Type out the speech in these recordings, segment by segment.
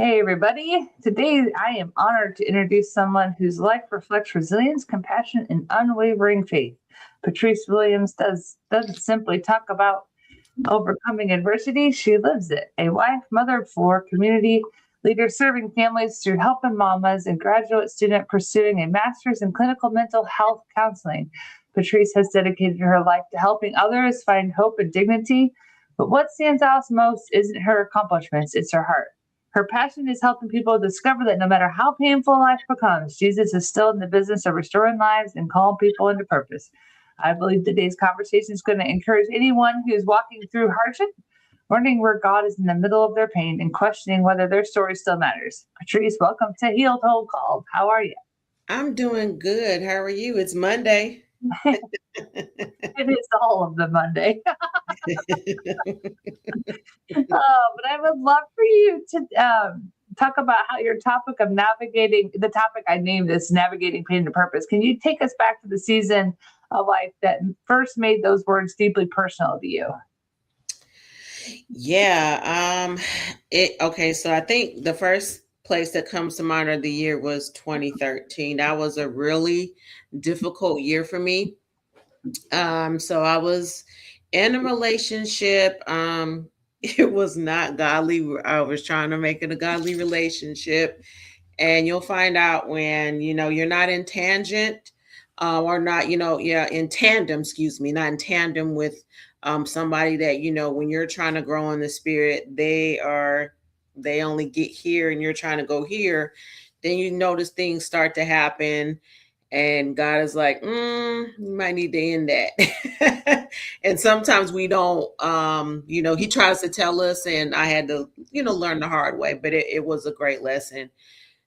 Hey, everybody. Today, I am honored to introduce someone whose life reflects resilience, compassion, and unwavering faith. Patrice Williams doesn't simply talk about overcoming adversity, she lives it. A wife, mother of four, community leader serving families through helping mamas, and graduate student pursuing a master's in clinical mental health counseling. Patrice has dedicated her life to helping others find hope and dignity. But what stands out most isn't her accomplishments, it's her heart. Her passion is helping people discover that no matter how painful life becomes, Jesus is still in the business of restoring lives and calling people into purpose. I believe today's conversation is going to encourage anyone who is walking through hardship, wondering where God is in the middle of their pain, and questioning whether their story still matters. Patrice, welcome to Healed Whole Called. How are you? I'm doing good. How are you? It's Monday. It is all of the Monday. But I would love for you to talk about how your topic of navigating the topic I named this navigating pain to purpose. Can you take us back to the season of life that first made those words deeply personal to you? Yeah, it okay, so I think the first place that comes to mind of the year was 2013. That was a really difficult year for me. So I was in a relationship. It was not godly. I was trying to make it a godly relationship, and you'll find out when you're not in tangent or not yeah, in tandem, excuse me, not in tandem with somebody that when you're trying to grow in the spirit, they only get here and you're trying to go here. Then you notice things start to happen, and God is like, you might need to end that. And sometimes we don't. He tries to tell us, and I had to learn the hard way, but it was a great lesson.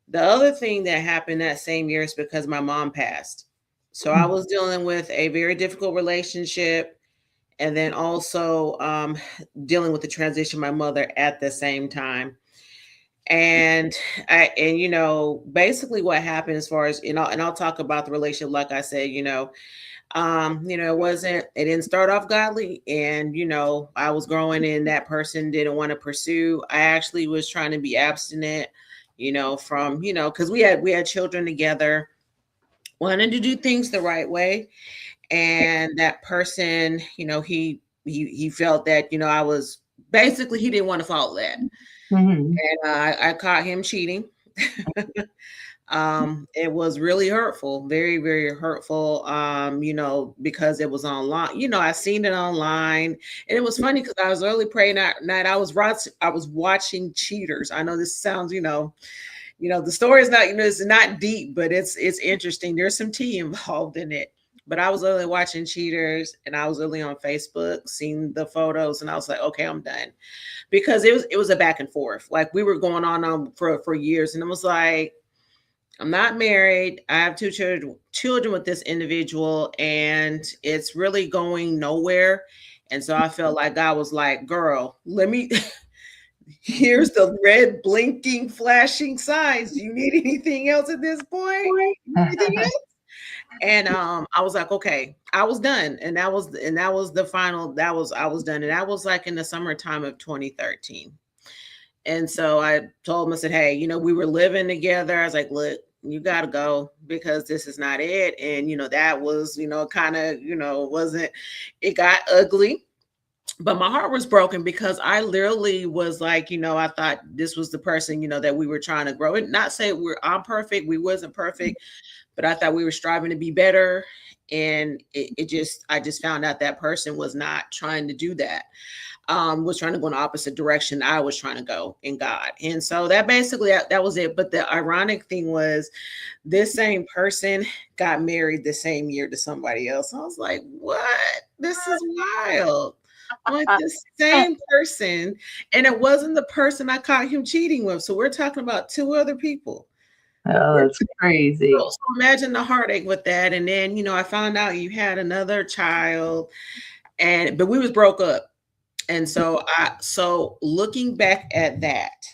The other thing that happened that same year is because my mom passed. So I was dealing with a very difficult relationship, and then also dealing with the transition of my mother at the same time. And basically what happened as far as and I'll talk about the relationship. Like I said, it didn't start off godly, and I was growing, and that person didn't want to pursue. I actually was trying to be abstinent, from because we had children together, wanted to do things the right way. And that person, he felt that I was basically, he didn't want to follow that. Mhm. And I caught him cheating. It was really hurtful, very, very hurtful. Because it was online. I seen it online, and it was funny because I was early praying at night. I was watching Cheaters. I know this sounds, the story is not, it's not deep, but it's interesting. There's some tea involved in it. But I was only watching Cheaters, and I was only on Facebook, seeing the photos, and I was like, okay, I'm done, because it was a back and forth. Like, we were going on for years, and it was like, I'm not married. I have two children with this individual, and it's really going nowhere. And so I felt like God was like, girl, let me here's the red blinking flashing signs. Do you need anything else at this point? Anything else? And I was like, okay, I was done. And that was the final, I was done. And that was like in the summertime of 2013. And so I told him, I said, hey, we were living together. I was like, look, you got to go, because this is not it. And, that was, kind of, wasn't, it got ugly. But my heart was broken, because I literally was like, I thought this was the person, that we were trying to grow. And not say I'm perfect. We wasn't perfect, but I thought we were striving to be better. And I just found out that person was not trying to do that. Was trying to go in the opposite direction I was trying to go in God. And so that basically, that was it. But the ironic thing was, this same person got married the same year to somebody else. I was like, what? This is wild. Like, the same person. And it wasn't the person I caught him cheating with. So we're talking about two other people. Oh, We're that's crazy. so imagine the heartache with that. And then, I found out you had another child, but we was broke up. And so looking back at that,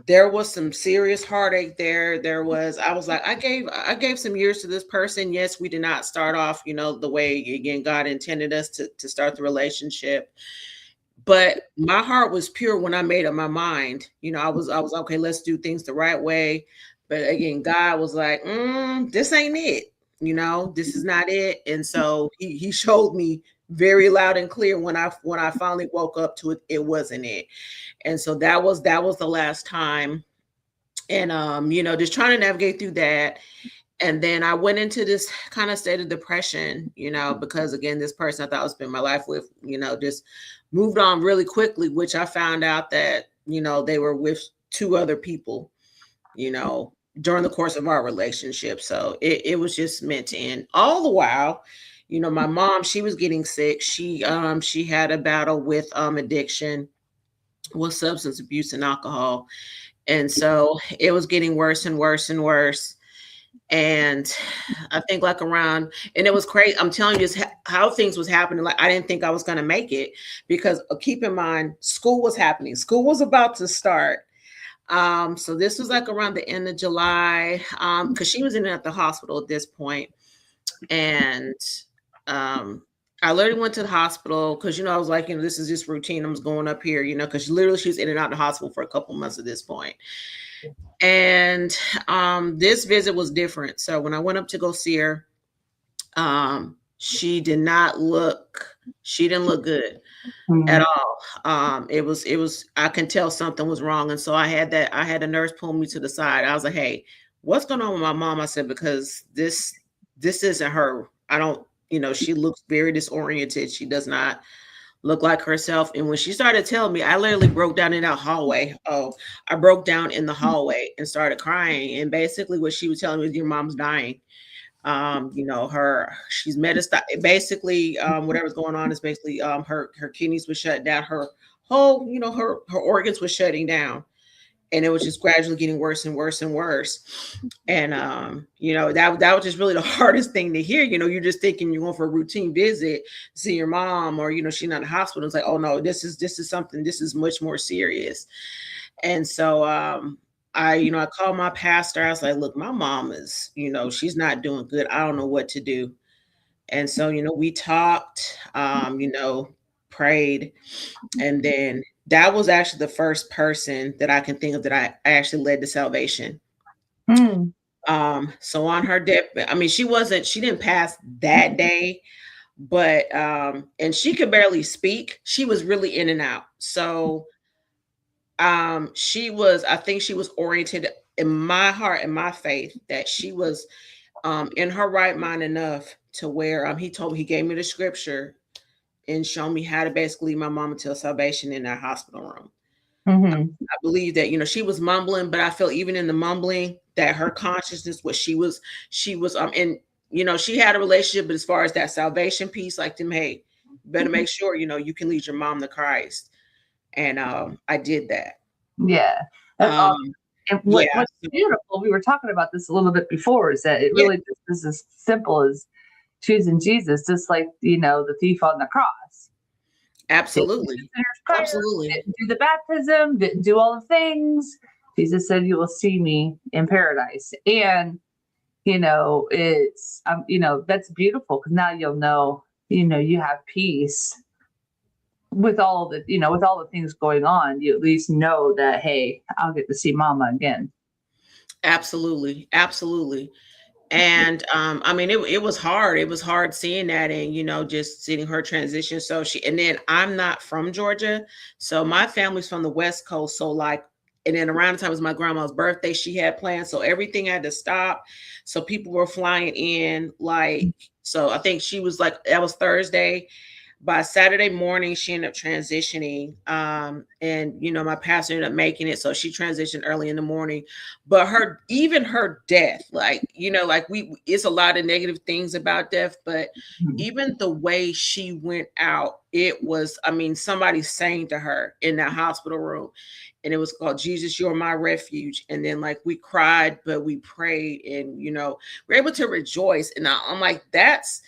there was some serious heartache there. I was like, I gave some years to this person. Yes, we did not start off, the way, again, God intended us to start the relationship. But my heart was pure when I made up my mind. I was okay, let's do things the right way. But again, God was like, this ain't it. This is not it. And so he showed me very loud and clear when I finally woke up to it, it wasn't it. And so that was the last time. And just trying to navigate through that. And then I went into this kind of state of depression, because again, this person I thought I would spend my life with, just moved on really quickly, which I found out that, they were with two other people, during the course of our relationship. So it was just meant to end. All the while, my mom, she was getting sick. She had a battle with addiction, with substance abuse and alcohol. And so it was getting worse and worse and worse. And I think like around, and it was crazy. I'm telling you just how things was happening. Like I didn't think I was going to make it because keep in mind, school was happening. School was about to start. So this was like around the end of July, because she was in and at the hospital at this point. And I literally went to the hospital because, I was like, this is just routine. I was going up here, because literally she was in and out of the hospital for a couple months at this point. And this visit was different. So when I went up to go see her, she didn't look good at all. It was, I can tell something was wrong. And so I had a nurse pull me to the side. I was like, hey, what's going on with my mom? I said, because this isn't her. I don't, she looks very disoriented. She does not look like herself. And when she started telling me, I literally broke down in that hallway. I broke down in the hallway and started crying. And basically what she was telling me is your mom's dying. She's metastatic. Basically, whatever's going on is basically her kidneys were shut down. Her whole, her organs were shutting down. And it was just gradually getting worse and worse and worse. And, that was just really the hardest thing to hear. You're just thinking you're going for a routine visit, see your mom, or, she's not in the hospital. It's like, oh no, this is something, this is much more serious. And so, I called my pastor. I was like, look, my mom is, she's not doing good. I don't know what to do. And so, we talked, prayed, and then that was actually the first person that I can think of that I actually led to salvation. So on her death, she didn't pass that day, but, and she could barely speak. She was really in and out. So, I think she was oriented in my heart and my faith that she was, in her right mind enough to where, he gave me the scripture and show me how to basically lead my mom until salvation in that hospital room. I believe that, she was mumbling, but I feel even in the mumbling that her consciousness, what she was, and, she had a relationship, but as far as that salvation piece, like them, hey, better make sure, you can lead your mom to Christ. And, I did that. Yeah. And what's beautiful, we were talking about this a little bit before, is that it really just is as simple as choosing Jesus, just like, the thief on the cross. Absolutely. Absolutely. Didn't do the baptism, didn't do all the things. Jesus said, you will see me in paradise. And, it's, that's beautiful because now you'll know, you have peace with all the, with all the things going on. You at least know that, hey, I'll get to see mama again. Absolutely. Absolutely. And it was hard. It was hard seeing that and, just seeing her transition. So and then I'm not from Georgia. So my family's from the West Coast. So and then around the time it was my grandma's birthday, she had plans. So everything had to stop. So people were flying in so I think she was that was Thursday. By Saturday morning, she ended up transitioning. And, my pastor ended up making it. So she transitioned early in the morning. But her death, it's a lot of negative things about death. But even the way she went out, it was, somebody sang to her in that hospital room. And it was called Jesus, You're My Refuge. And then we cried, but we prayed and, we're able to rejoice. And I'm like, that's,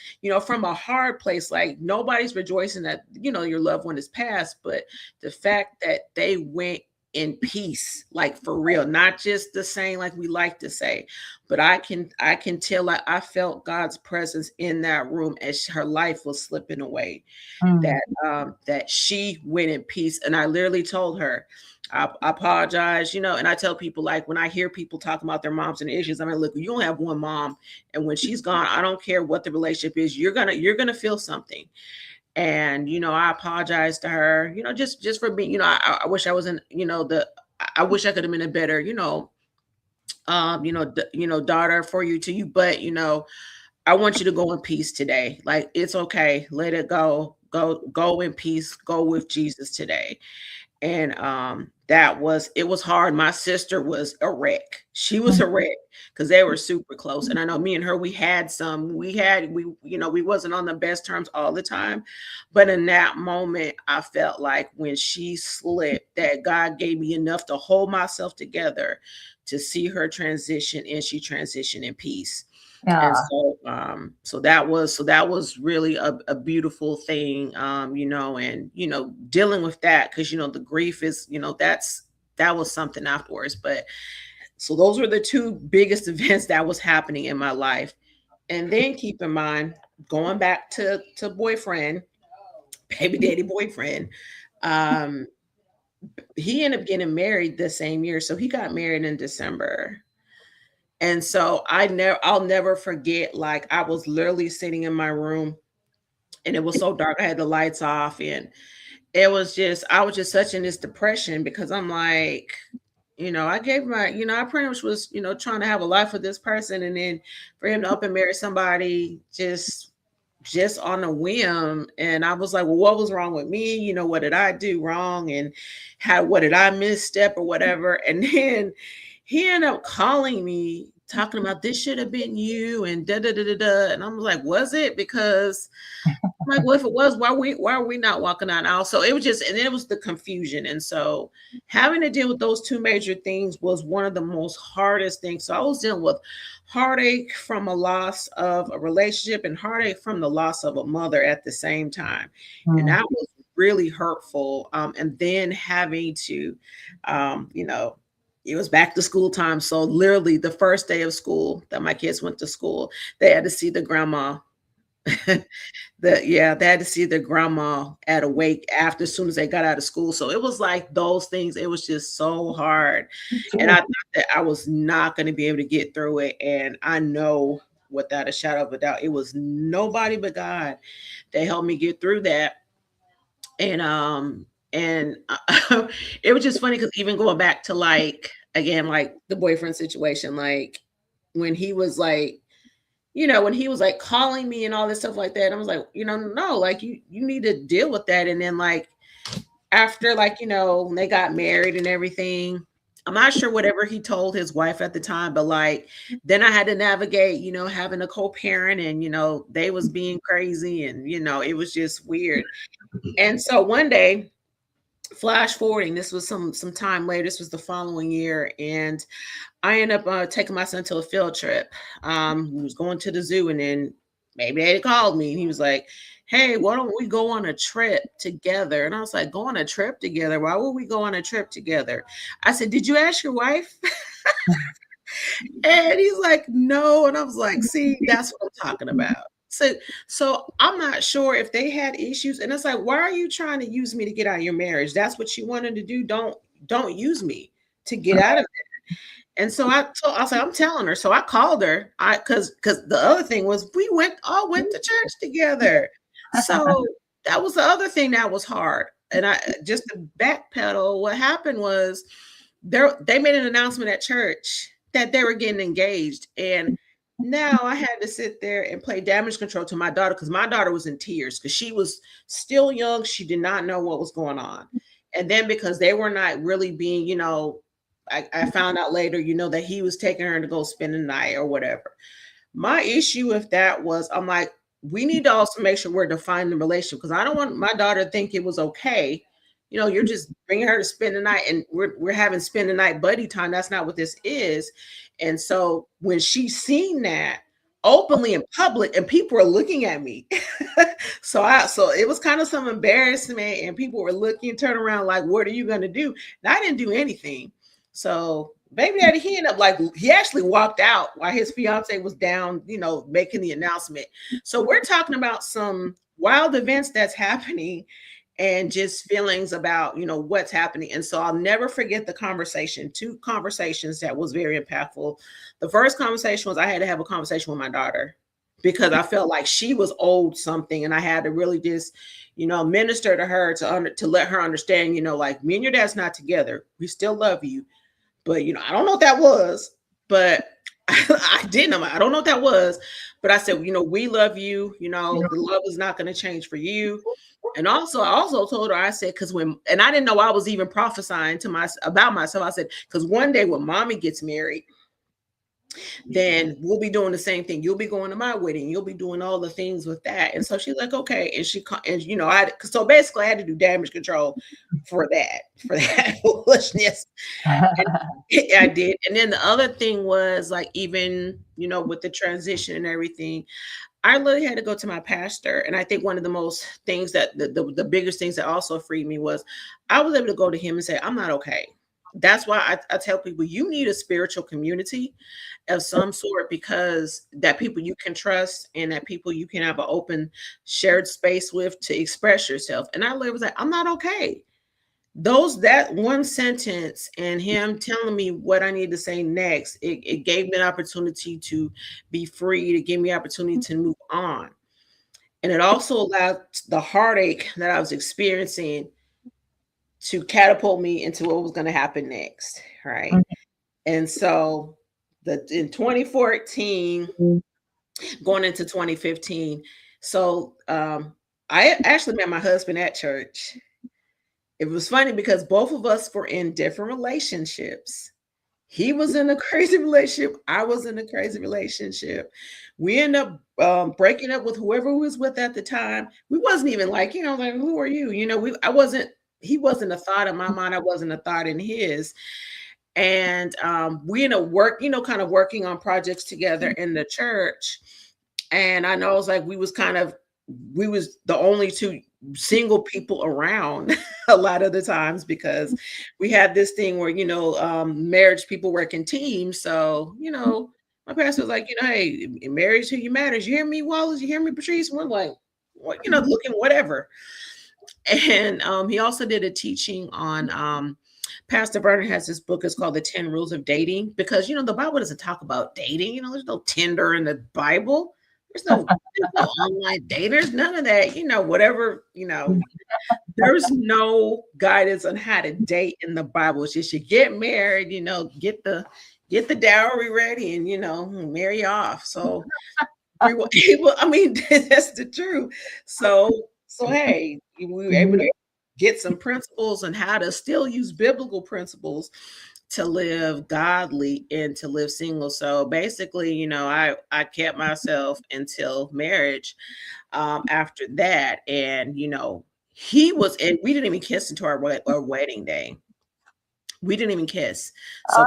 from a hard place, nobody's rejoicing that, your loved one is passed. But the fact that they went in peace, like for real, not just the same like we like to say, but I can tell, like I felt God's presence in that room as her life was slipping away, Mm. that she went in peace. And I literally told her, I apologize, and I tell people, like, when I hear people talking about their moms and issues, I'm like, look, you don't have one mom, and when she's gone, I don't care what the relationship is, you're gonna feel something. And I apologize to her, just for being, I wish I wasn't, I wish I could have been a better, daughter for you, to you, but I want you to go in peace today. Like, it's okay, let it go in peace, go with Jesus today. And it was hard. My sister was a wreck. She was a wreck because they were super close. And I know me and her, we wasn't on the best terms all the time. But in that moment, I felt like when she slipped, that God gave me enough to hold myself together to see her transition, and she transitioned in peace. And Yeah. so that was really a beautiful thing, and dealing with that, because the grief is, that was something afterwards. But so those were the two biggest events that was happening in my life. And then keep in mind, going back to boyfriend, baby daddy boyfriend, um, he ended up getting married the same year. So he got married in December. And so I'll never forget, like, I was literally sitting in my room, and it was so dark. I had the lights off, and I was just such in this depression, because I'm like, I gave I pretty much was, trying to have a life with this person. And then for him to up and marry somebody just on a whim. And I was like, well, what was wrong with me? What did I do wrong? And what did I misstep or whatever? And then he ended up calling me, talking about, this should have been you, and da da da da da. And I was like, was it? Because I'm like, well, if it was, why are we not walking out now? So it was just, and then it was the confusion. And so having to deal with those two major things was one of the most hardest things. So I was dealing with heartache from a loss of a relationship, and heartache from the loss of a mother at the same time. And that was really hurtful. And then having to, it was back to school time. So literally the first day of school that my kids went to school, they had to see the grandma. They had to see their grandma at a wake after, as soon as they got out of school. So it was like those things. It was just so hard. And I thought that I was not going to be able to get through it. And I know without a shadow of a doubt, it was nobody but God that helped me get through that. And it was just funny, because even going back to, like, again, like the boyfriend situation, like when he was like, when he was like calling me and all this stuff like that, I was like, no, like you need to deal with that. And then, like, after, like, when they got married and everything, I'm not sure whatever he told his wife at the time, but like, then I had to navigate, having a co-parent, and, they was being crazy, and, it was just weird. And so one day, flash forwarding, this was some time later, this was the following year, and I ended up taking my son to a field trip. We was going to the zoo, and then maybe they called me, and he was like, hey, why don't we go on a trip together? And I was like, go on a trip together? Why would we go on a trip together? I said, did you ask your wife? And he's like, no. And I was like, see, that's what I'm talking about. So I'm not sure if they had issues. And it's like, why are you trying to use me to get out of your marriage? That's what you wanted to do. Don't use me to get out of it. And so I was like, I'm telling her. So I called her. Because the other thing was, we all went to church together. So that was the other thing that was hard. And I just to backpedal, what happened was they made an announcement at church that they were getting engaged. And now I had to sit there and play damage control to my daughter, because my daughter was in tears, because she was still young. She did not know what was going on. And then because they were not really being, I found out later, that he was taking her to go spend the night or whatever. My issue with that was, I'm like, we need to also make sure we're defining the relationship, because I don't want my daughter to think it was okay. You're just bringing her to spend the night, and we're having spend the night buddy time. That's not what this is. And so when she seen that, openly in public, and people were looking at me. So it was kind of some embarrassment, and people were looking, turn around like, what are you going to do? And I didn't do anything. So baby daddy, he ended up like, he actually walked out while his fiance was down, making the announcement. So we're talking about some wild events that's happening, and just feelings about, what's happening. And so I'll never forget the conversation, two conversations that was very impactful. The first conversation was, I had to have a conversation with my daughter because I felt like she was owed something, and I had to really just, minister to her to let her understand, like, me and your dad's not together. We still love you. But, I don't know what that was, but I didn't know. I don't know what that was, but I said, we love you. The love is not going to change for you. And also, I also told her, I said, and I didn't know I was even prophesying about myself. I said, because one day when mommy gets married, then we'll be doing the same thing. You'll be going to my wedding. You'll be doing all the things with that. And so she's like, okay. So basically I had to do damage control for that foolishness. I did. And then the other thing was like, even, with the transition and everything, I literally had to go to my pastor. And I think one of the most things that the biggest things that also freed me was I was able to go to him and say, I'm not okay. That's why I tell people, you need a spiritual community of some sort, because that people you can trust and that people you can have an open shared space with to express yourself. And I literally was like, I'm not okay. That one sentence and him telling me what I need to say next, it gave me an opportunity to be free, to give me opportunity to move on. And it also allowed the heartache that I was experiencing to catapult me into what was going to happen next. Right. Mm-hmm. And so in 2014, going into 2015, so I actually met my husband at church. It was funny because both of us were in different relationships. He was in a crazy relationship. I was in a crazy relationship. We ended up breaking up with whoever we was with at the time. We wasn't even like, like, who are you? He wasn't a thought in my mind. I wasn't a thought in his. And we ended up kind of working on projects together in the church. And I know it was like, we was the only two single people around a lot of the times, because we had this thing where, marriage people work in teams. So, my pastor was like, hey, in marriage to you matters. You hear me, Wallace? You hear me, Patrice? And we're like, what, looking whatever. And he also did a teaching on Pastor Vernon has this book. It's called The 10 Rules of Dating, because, the Bible doesn't talk about dating. There's no Tinder in the Bible. There's no online daters, none of that, whatever, there's no guidance on how to date in the Bible. It's just you get married, get the dowry ready and, marry off. So we were able, that's the truth. So hey, we were able to get some principles on how to still use biblical principles to live godly and to live single. So basically, I kept myself until marriage after that. And, and we didn't even kiss until our wedding day. We didn't even kiss. So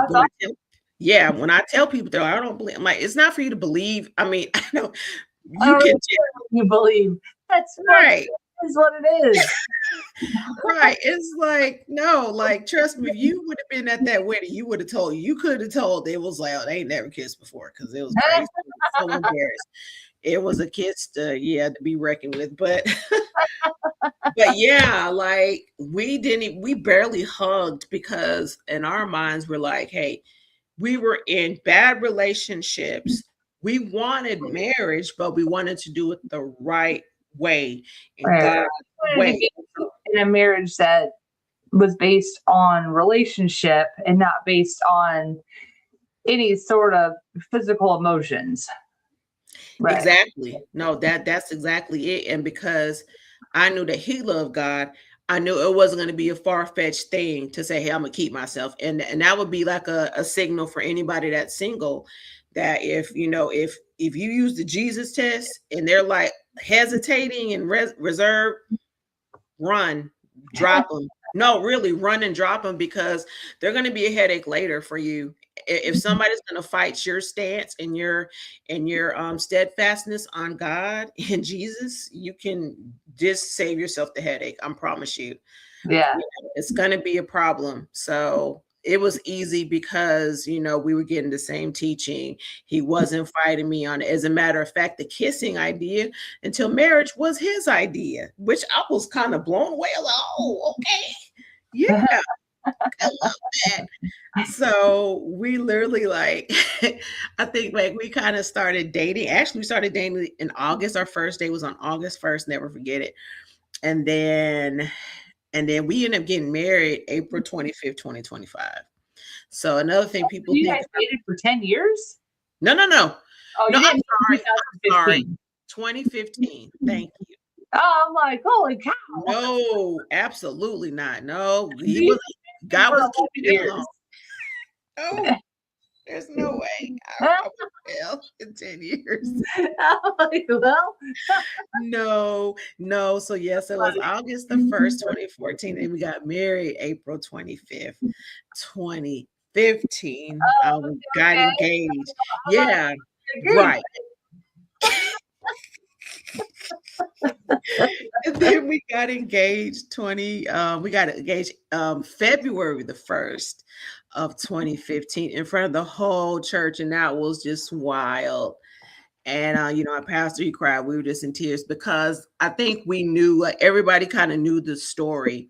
when I tell people though, I don't believe, I'm like, it's not for you to believe. I know you believe. That's right. Is what it is. Right. It's like, no, like, trust me, if you would have been at that wedding, you could have told it was like, oh, they ain't never kissed before, because it was crazy. So embarrassed. It was a kiss to be reckoned with. But yeah, like, we barely hugged, because in our minds we're like, hey, we were in bad relationships. We wanted marriage, but we wanted to do it the right way, God's way. In a marriage that was based on relationship and not based on any sort of physical emotions. Right. Exactly. No, that's exactly it. And because I knew that he loved God, I knew it wasn't going to be a far-fetched thing to say, hey, I'm gonna keep myself. And that would be like a signal for anybody that's single, that if you use the Jesus test and they're like hesitating and reserved, run, drop them, No, really run and drop them because they're going to be a headache later for you. If somebody's going to fight your stance and your steadfastness on God and Jesus, you can just save yourself the headache. I promise you. Yeah. It's going to be a problem. So it was easy because, we were getting the same teaching. He wasn't fighting me on it. As a matter of fact, the kissing idea until marriage was his idea, which I was kind of blown away. Like, oh, okay. Yeah, I love that. So we literally I think like we kind of started dating. Actually, we started dating in August. Our first day was on August 1st, never forget it. And then we ended up getting married April 25th, 2025. So another thing people You think guys dated for 10 years? no. Oh, No, you didn't I'm sorry. 2015. 2015. Thank you. Oh, I'm like, holy cow. No, absolutely not. No, he You was God for was 11 keeping him years. alone. No, there's no way. I would fail in 10 years. I'm like, well, No. So yes, it was August the 1st, 2014, and we got married April 25th, 2015. We got okay. engaged. I'm like, Yeah, agreed. right. And then we got engaged February the 1st of 2015 in front of the whole church, and that was just wild. And our pastor, he cried. We were just in tears because I think we knew, like, everybody kind of knew the story.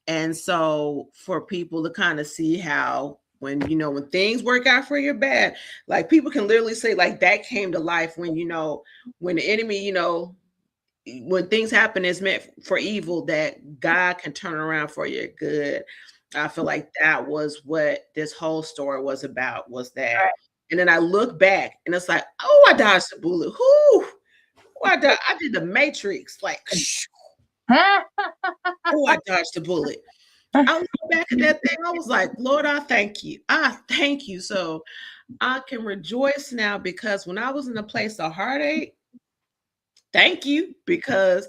And so for people to kind of see how when things work out for your bad, like people can literally say like that came to life when when the enemy, when things happen is meant for evil, that God can turn around for your good. I feel like that was what this whole story was about, was that. Right. And then I look back and it's like, oh, I dodged a bullet. Whoo! I did the Matrix. Like, oh, I dodged a bullet. I look back at that thing. I was like, Lord, I thank you. I thank you. So I can rejoice now, because when I was in a place of heartache, thank you, because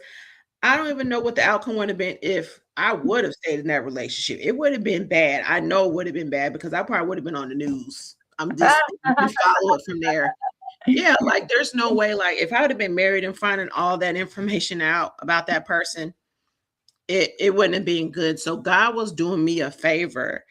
I don't even know what the outcome would have been if I would have stayed in that relationship. It would have been bad. I know it would have been bad because I probably would have been on the news. I'm just you follow it from there. Yeah, like there's no way, like if I would have been married and finding all that information out about that person, it wouldn't have been good. So God was doing me a favor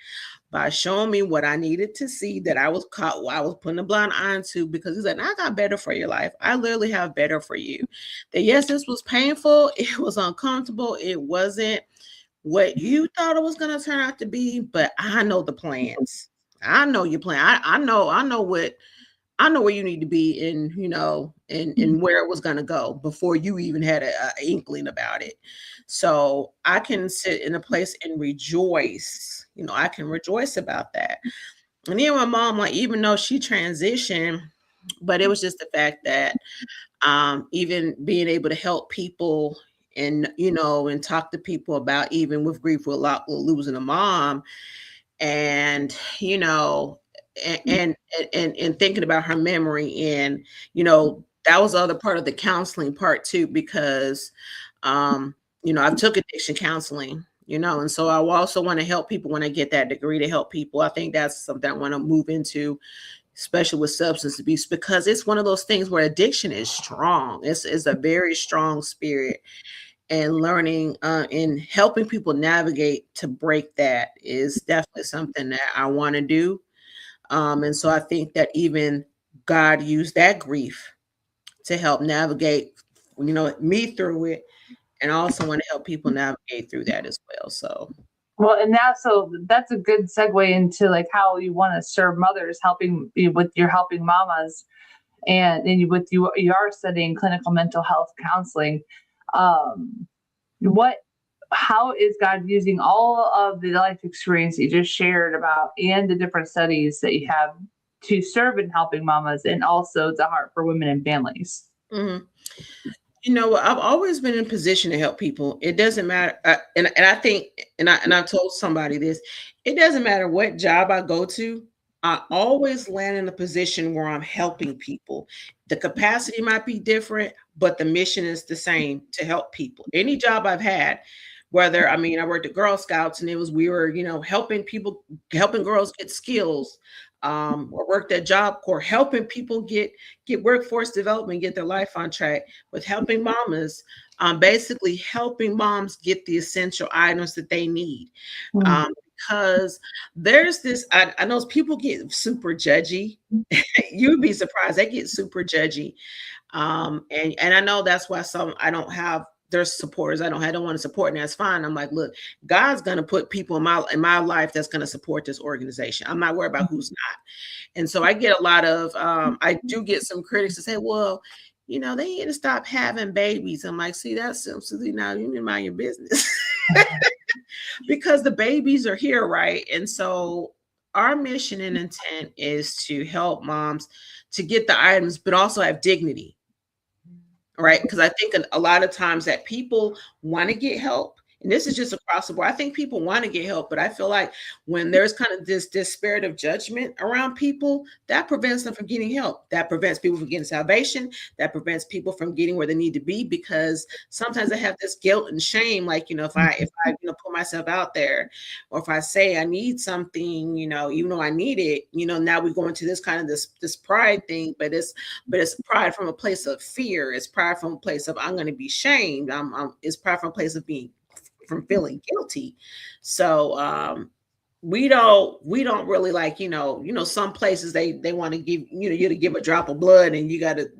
by showing me what I needed to see, that I was caught, I was putting a blind eye into, because he said, I got better for your life. I literally have better for you. That yes, this was painful. It was uncomfortable. It wasn't what you thought it was going to turn out to be, but I know the plans. I know your plan. I know where you need to be, and where it was going to go before you even had a inkling about it. So I can sit in a place and rejoice. I can rejoice about that. And then my mom, like, even though she transitioned, but it was just the fact that even being able to help people and talk to people about, even with grief, with losing a mom, and and thinking about her memory, and that was the other part of the counseling part too, because I've took addiction counseling, and so I also want to help people when I get that degree, to help people. I think that's something I want to move into, especially with substance abuse, because it's one of those things where addiction is strong. It's a very strong spirit, and learning and helping people navigate to break that is definitely something that I want to do. And so I think that even God used that grief to help navigate, me through it, and I also want to help people navigate through that as well. So, well, and now, so that's a good segue into like how you want to serve mothers, helping you with your helping mamas, and then you are studying clinical mental health counseling. Um, what How is God using all of the life experience you just shared about, and the different studies that you have, to serve in helping mamas, and also the heart for women and families? mhm. I've always been in position to help people. It doesn't matter, and I think, I've told somebody this. It doesn't matter what job I go to. I always land in a position where I'm helping people. The capacity might be different, but the mission is the same, to help people. Any job I've had, whether, I mean, I worked at Girl Scouts and we were, helping girls get skills. Or worked at Job Corps, helping people get workforce development, get their life on track, with helping mamas, basically helping moms get the essential items that they need. Because there's this, I know people get super judgy. You'd be surprised, they get super judgy. And I know that's why I don't have, there's supporters I don't want to support, and that's fine. I'm like, look, God's going to put people in my life that's going to support this organization. I'm not worried about who's not. And so I get a lot of, I do get some critics to say, well, they need to stop having babies. I'm like, see, that's simply, now you need to mind your business. Because the babies are here, right? And so our mission and intent is to help moms to get the items, but also have dignity. Right. Because I think a lot of times that people want to get help, and this is just across the board. I think people want to get help, but I feel like when there's kind of this spirit of judgment around people, that prevents them from getting help. That prevents people from getting salvation. That prevents people from getting where they need to be, because sometimes I have this guilt and shame. Like, if I put myself out there, or if I say I need something, even though I need it, now we go into this kind of this pride thing, but it's pride from a place of fear. It's pride from a place of, I'm going to be shamed. It's pride from a place of from feeling guilty. So we don't really like, some places they want to give you to give a drop of blood, and you got to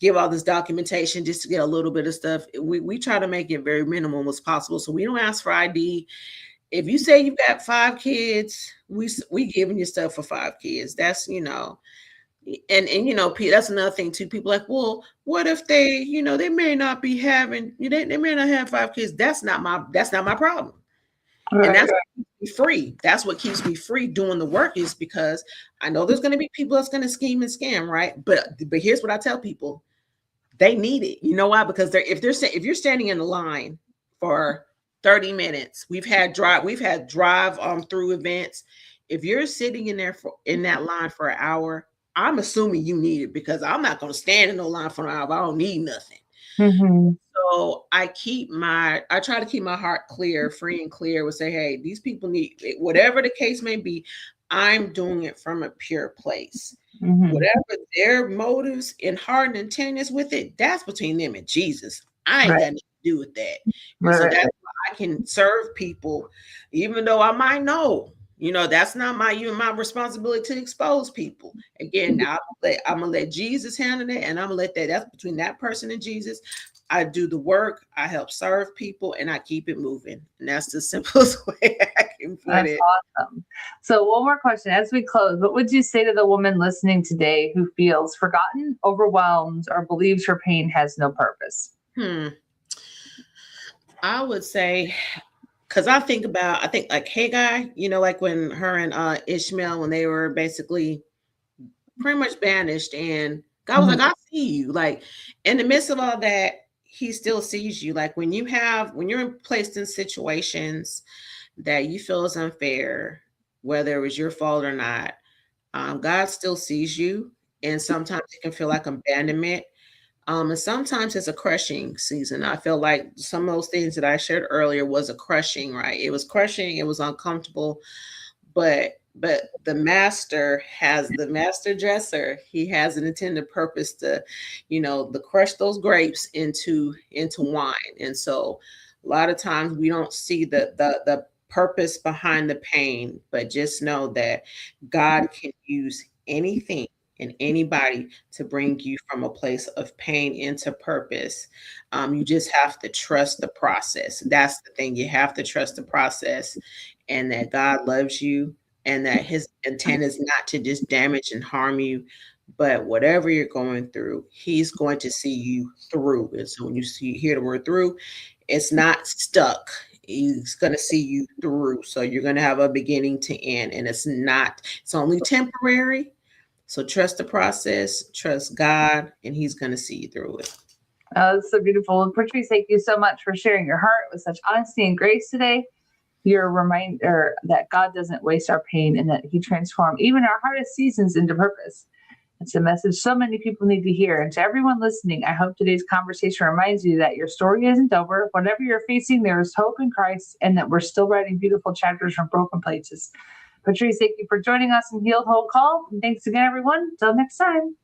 give all this documentation just to get a little bit of stuff. We try to make it very minimal as possible, so we don't ask for ID. If you say you've got 5 kids, we giving you stuff for 5 kids. That's and that's another thing too. People are like, well, what if they they may not be having, they may not have 5 kids. That's not my problem. Right. And that's what keeps me free. That's what keeps me free doing the work, is because I know there's going to be people that's going to scheme and scam, right? But here's what I tell people: they need it. You know why? Because if you're standing in the line for 30 minutes, we've had drive through events. If you're sitting in that line for an hour, I'm assuming you need it, because I'm not going to stand in no line for an hour. I don't need nothing. Mm-hmm. So I try to keep my heart clear, free and clear, with say, hey, these people need it, whatever the case may be. I'm doing it from a pure place. Mm-hmm. Whatever their motives and heart and intent is with it, that's between them and Jesus. I ain't got nothing to do with that. Right. So that's why I can serve people, even though I might know. That's not my responsibility to expose people. Again, I'm gonna let Jesus handle it, and I'm gonna let that's between that person and Jesus. I do the work, I help serve people, and I keep it moving. And that's the simplest way I can put it. Awesome. So one more question as we close. What would you say to the woman listening today who feels forgotten, overwhelmed, or believes her pain has no purpose? I would say, because I think like Hagar, like when her and Ishmael, when they were basically pretty much banished, and God was like, I see you. Like, in the midst of all that, he still sees you. Like, when you're placed in situations that you feel is unfair, whether it was your fault or not, God still sees you. And sometimes it can feel like abandonment. And sometimes it's a crushing season. I feel like some of those things that I shared earlier was a crushing, right? It was crushing. It was uncomfortable, but the master dresser, he has an intended purpose to, to crush those grapes into wine. And so a lot of times we don't see the purpose behind the pain, but just know that God can use anything and anybody to bring you from a place of pain into purpose. You just have to trust the process. That's the thing. You have to trust the process, and that God loves you, and that his intent is not to just damage and harm you, but whatever you're going through, he's going to see you through. And so when you hear the word through, it's not stuck. He's going to see you through. So you're going to have a beginning to end, and it's only temporary. So trust the process, trust God, and he's going to see you through it. Oh, that's so beautiful. Patrice, thank you so much for sharing your heart with such honesty and grace today. You're a reminder that God doesn't waste our pain, and that he transforms even our hardest seasons into purpose. It's a message so many people need to hear. And to everyone listening, I hope today's conversation reminds you that your story isn't over. Whatever you're facing, there is hope in Christ, and that we're still writing beautiful chapters from broken places. Patrice, thank you for joining us in Healed Whole Call. And thanks again, everyone. Until next time.